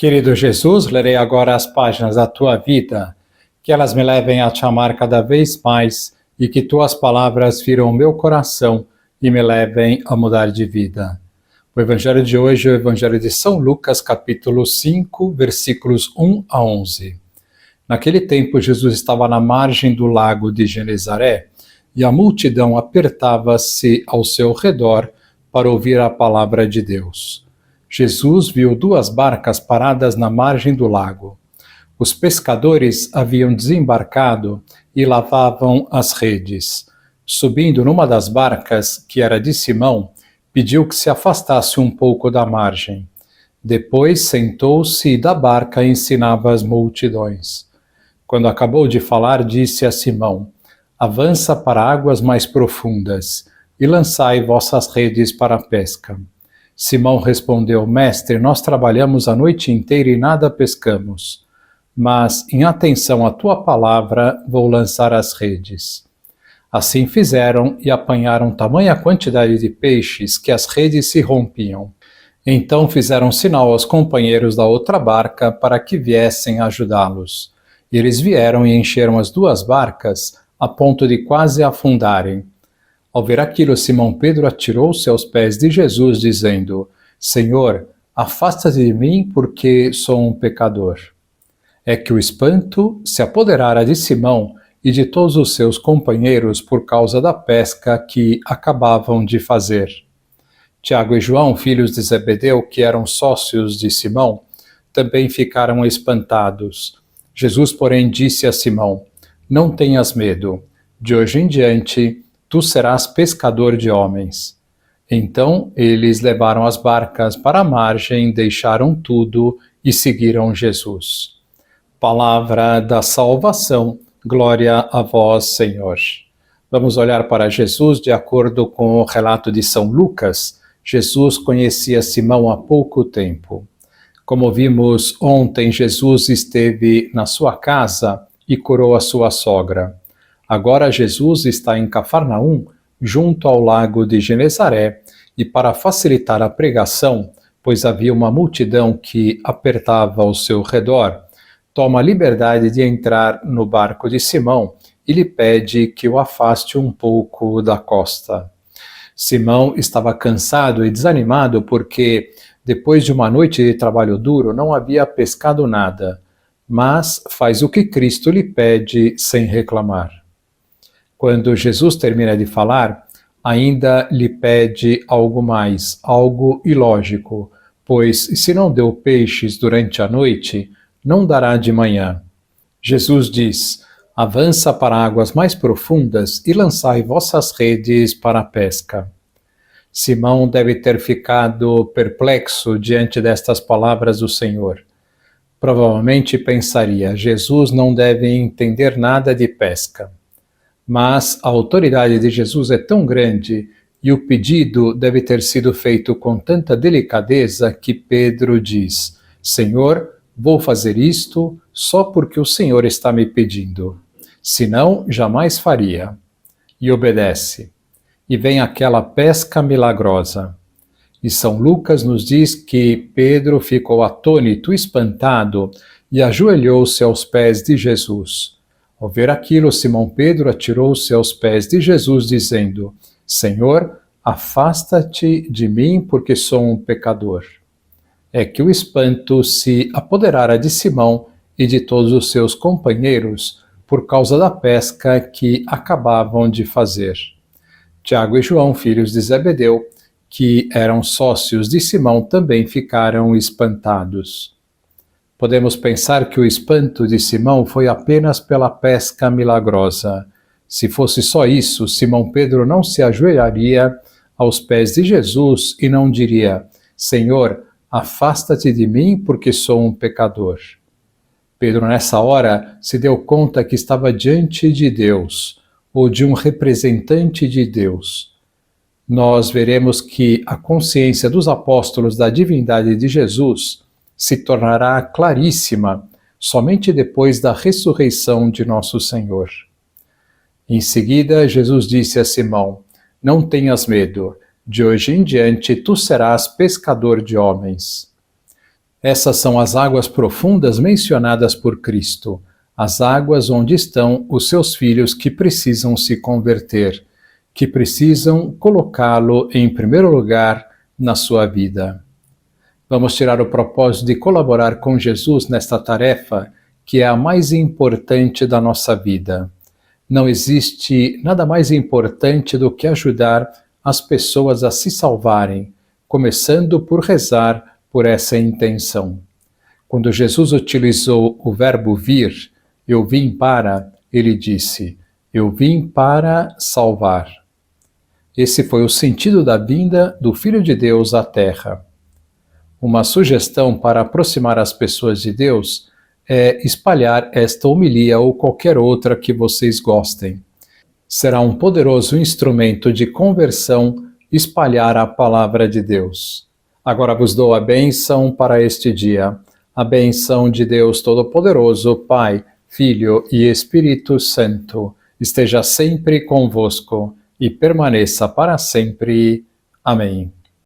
Querido Jesus, lerei agora as páginas da tua vida, que elas me levem a te amar cada vez mais e que tuas palavras firam o meu coração e me levem a mudar de vida. O evangelho de hoje é o evangelho de São Lucas, capítulo 5, versículos 1 a 11. Naquele tempo, Jesus estava na margem do lago de Genezaré e a multidão apertava-se ao seu redor para ouvir a palavra de Deus. Jesus viu duas barcas paradas na margem do lago. Os pescadores haviam desembarcado e lavavam as redes. Subindo numa das barcas, que era de Simão, pediu que se afastasse um pouco da margem. Depois sentou-se e da barca ensinava as multidões. Quando acabou de falar, disse a Simão: "Avança para águas mais profundas e lançai vossas redes para a pesca." Simão respondeu: "Mestre, nós trabalhamos a noite inteira e nada pescamos, mas, em atenção à tua palavra, vou lançar as redes." Assim fizeram e apanharam tamanha quantidade de peixes que as redes se rompiam. Então fizeram sinal aos companheiros da outra barca para que viessem ajudá-los. E eles vieram e encheram as duas barcas a ponto de quase afundarem. Ao ver aquilo, Simão Pedro atirou-se aos pés de Jesus, dizendo: "Senhor, afasta-te de mim, porque sou um pecador." É que o espanto se apoderara de Simão e de todos os seus companheiros por causa da pesca que acabavam de fazer. Tiago e João, filhos de Zebedeu, que eram sócios de Simão, também ficaram espantados. Jesus, porém, disse a Simão: "Não tenhas medo. De hoje em diante, tu serás pescador de homens." Então eles levaram as barcas para a margem, deixaram tudo e seguiram Jesus. Palavra da salvação, glória a vós, Senhor. Vamos olhar para Jesus de acordo com o relato de São Lucas. Jesus conhecia Simão há pouco tempo. Como vimos ontem, Jesus esteve na sua casa e curou a sua sogra. Agora Jesus está em Cafarnaum, junto ao lago de Genezaré, e para facilitar a pregação, pois havia uma multidão que apertava ao seu redor, toma a liberdade de entrar no barco de Simão e lhe pede que o afaste um pouco da costa. Simão estava cansado e desanimado porque, depois de uma noite de trabalho duro, não havia pescado nada, mas faz o que Cristo lhe pede sem reclamar. Quando Jesus termina de falar, ainda lhe pede algo mais, algo ilógico, pois se não deu peixes durante a noite, não dará de manhã. Jesus diz: "Avança para águas mais profundas e lançai vossas redes para a pesca." Simão deve ter ficado perplexo diante destas palavras do Senhor. Provavelmente pensaria: Jesus não deve entender nada de pesca. Mas a autoridade de Jesus é tão grande e o pedido deve ter sido feito com tanta delicadeza que Pedro diz: "Senhor, vou fazer isto só porque o Senhor está me pedindo. Senão, jamais faria." E obedece. E vem aquela pesca milagrosa. E São Lucas nos diz que Pedro ficou atônito, espantado, e ajoelhou-se aos pés de Jesus. Ao ver aquilo, Simão Pedro atirou-se aos pés de Jesus, dizendo: "Senhor, afasta-te de mim, porque sou um pecador." É que o espanto se apoderara de Simão e de todos os seus companheiros por causa da pesca que acabavam de fazer. Tiago e João, filhos de Zebedeu, que eram sócios de Simão, também ficaram espantados. Podemos pensar que o espanto de Simão foi apenas pela pesca milagrosa. Se fosse só isso, Simão Pedro não se ajoelharia aos pés de Jesus e não diria: "Senhor, afasta-te de mim, porque sou um pecador." Pedro, nessa hora, se deu conta que estava diante de Deus, ou de um representante de Deus. Nós veremos que a consciência dos apóstolos da divindade de Jesus se tornará claríssima somente depois da ressurreição de nosso Senhor. Em seguida, Jesus disse a Simão: "Não tenhas medo, de hoje em diante tu serás pescador de homens." Essas são as águas profundas mencionadas por Cristo, as águas onde estão os seus filhos que precisam se converter, que precisam colocá-lo em primeiro lugar na sua vida. Vamos tirar o propósito de colaborar com Jesus nesta tarefa, que é a mais importante da nossa vida. Não existe nada mais importante do que ajudar as pessoas a se salvarem, começando por rezar por essa intenção. Quando Jesus utilizou o verbo vir, eu vim para, ele disse, eu vim para salvar. Esse foi o sentido da vinda do Filho de Deus à Terra. Uma sugestão para aproximar as pessoas de Deus é espalhar esta homilia ou qualquer outra que vocês gostem. Será um poderoso instrumento de conversão espalhar a palavra de Deus. Agora vos dou a bênção para este dia. A bênção de Deus Todo-Poderoso, Pai, Filho e Espírito Santo, esteja sempre convosco e permaneça para sempre. Amém.